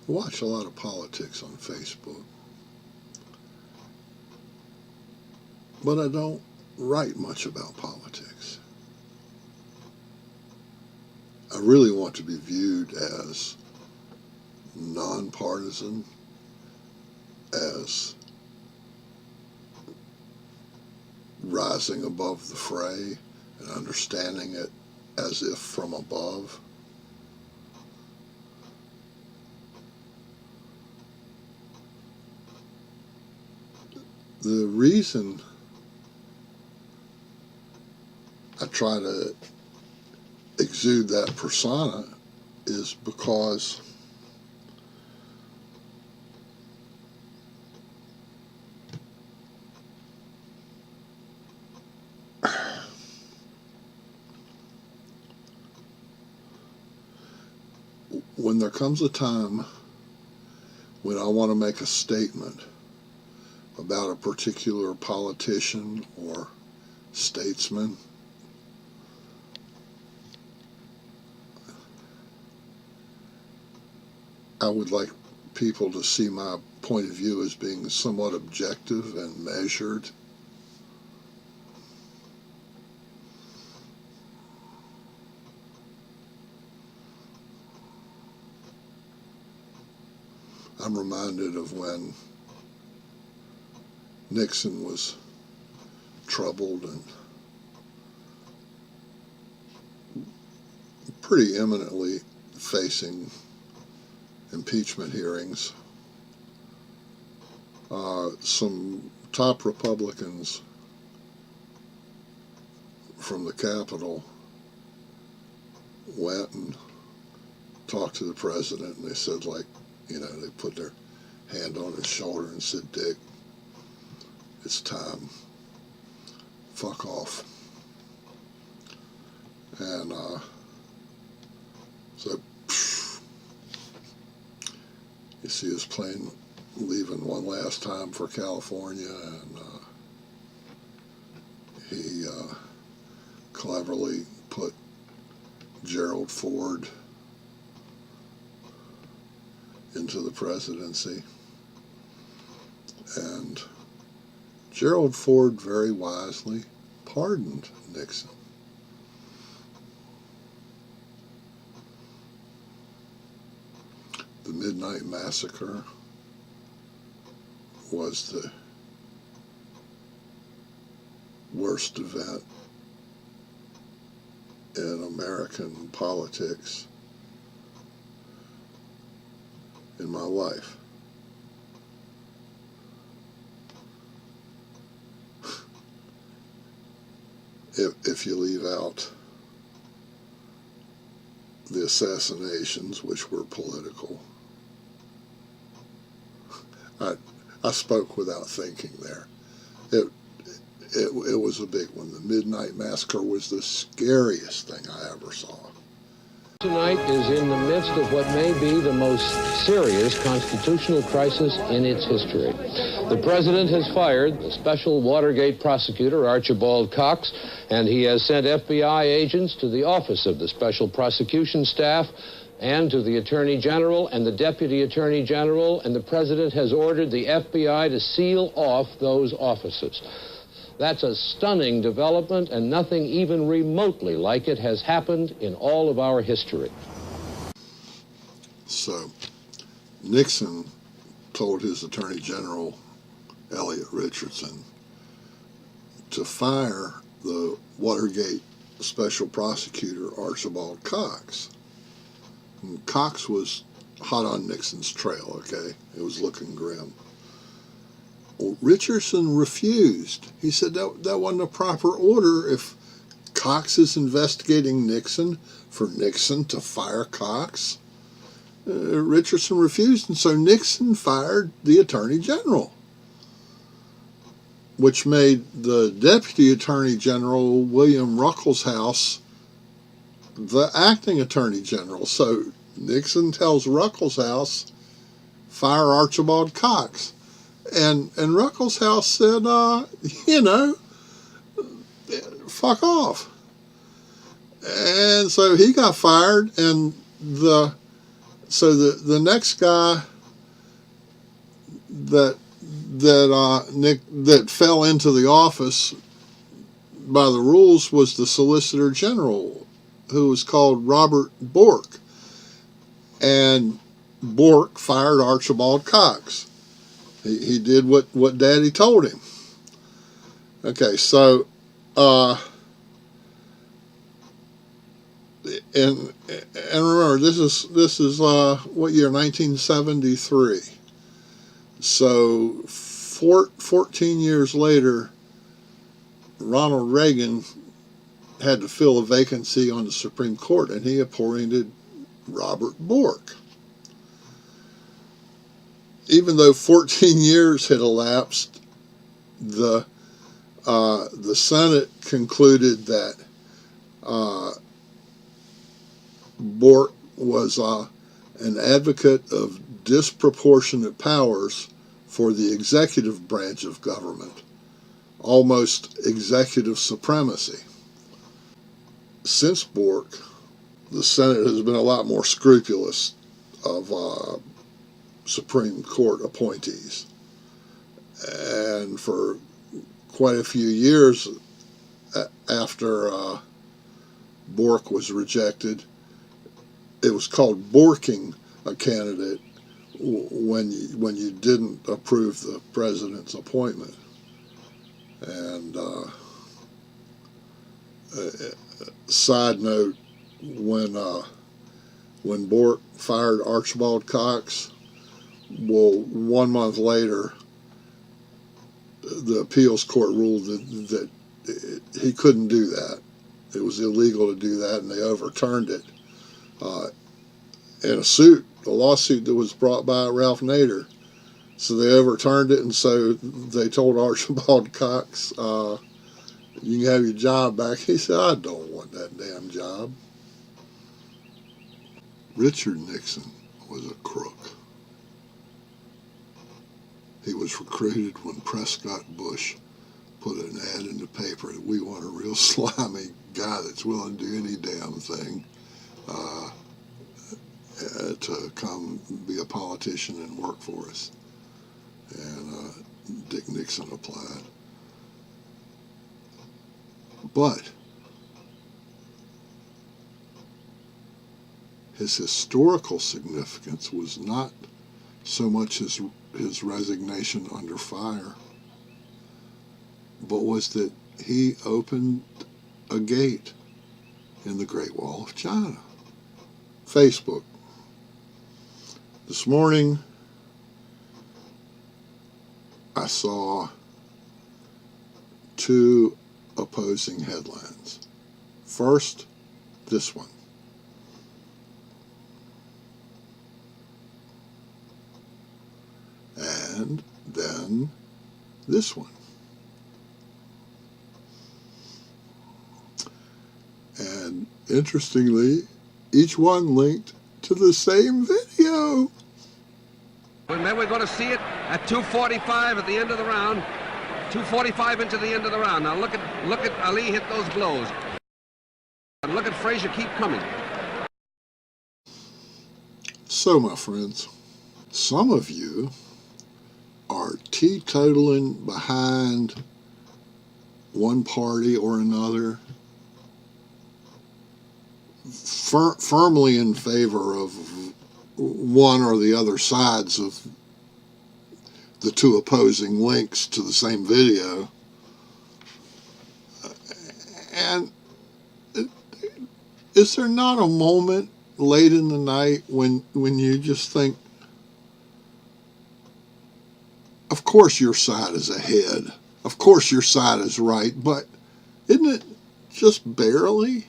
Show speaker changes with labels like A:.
A: I watch a lot of politics on Facebook, but I don't write much about politics. I really want to be viewed as nonpartisan, as rising above the fray and understanding it as if from above. The reason I try to exude that persona is because when there comes a time when I want to make a statement about a particular politician or statesman, I would like people to see my point of view as being somewhat objective and measured. I'm reminded of when Nixon was troubled and pretty imminently facing impeachment hearings. Some top Republicans from the Capitol went and talked to the president, and they said, like, they put their hand on his shoulder and said, "Dick, it's time. Fuck off." And so you see his plane leaving one last time for California, and he cleverly put Gerald Ford into the presidency. And Gerald Ford very wisely pardoned Nixon. The Midnight Massacre was the worst event in American politics in my life. If you leave out the assassinations, which were political. I spoke without thinking there. It was a big one. The Midnight Massacre was the scariest thing I ever saw.
B: Tonight is in the midst of what may be the most serious constitutional crisis in its history. The president has fired the special Watergate prosecutor, Archibald Cox, and he has sent FBI agents to the office of the special prosecution staff and to the Attorney General and the Deputy Attorney General, and the president has ordered the FBI to seal off those offices. That's a stunning development, and nothing even remotely like it has happened in all of our history.
A: So, Nixon told his Attorney General, Elliot Richardson, to fire the Watergate special prosecutor, Archibald Cox. And Cox was hot on Nixon's trail, okay? It was looking grim. Well, Richardson refused. He said that wasn't a proper order. If Cox is investigating Nixon, for Nixon to fire Cox, Richardson refused, and so Nixon fired the Attorney General, which made the Deputy Attorney General, William Ruckelshaus, the acting Attorney General. So Nixon tells Ruckelshaus, fire Archibald Cox. And Ruckelshaus said, fuck off. And so he got fired, and the So the next guy that fell into the office by the rules was the Solicitor General, who was called Robert Bork. And Bork fired Archibald Cox. He did what Daddy told him. Okay, so and remember, this is what year? 1973. So 14 years later, Ronald Reagan had to fill a vacancy on the Supreme Court, and he appointed Robert Bork. Even though 14 years had elapsed, the Senate concluded that Bork was an advocate of disproportionate powers for the executive branch of government, almost executive supremacy. Since Bork, the Senate has been a lot more scrupulous of Supreme Court appointees. And for quite a few years after Bork was rejected, it was called borking a candidate when you didn't approve the president's appointment. And side note, when Bork fired Archibald Cox, well, 1 month later, the appeals court ruled that he couldn't do that. It was illegal to do that, and they overturned it in a lawsuit that was brought by Ralph Nader. So they overturned it, and so they told Archibald Cox, you can have your job back. He said, I don't want that damn job. Richard Nixon was a crook. He was recruited when Prescott Bush put an ad in the paper that we want a real slimy guy that's willing to do any damn thing to come be a politician and work for us. And Dick Nixon applied. But his historical significance was not so much his resignation under fire, but was that he opened a gate in the Great Wall of China. Facebook. This morning, I saw two opposing headlines. First, this one. And then this one. And interestingly, each one linked to the same video.
C: And then we're going to see it at 2:45 at the end of the round. 2:45 into the end of the round. Now look at Ali hit those blows. And look at Frazier keep coming.
A: So, my friends, some of you are teetotaling behind one party or another, firmly in favor of one or the other sides of the two opposing links to the same video. And is there not a moment late in the night when you just think, of course your side is ahead, of course your side is right, but isn't it just barely?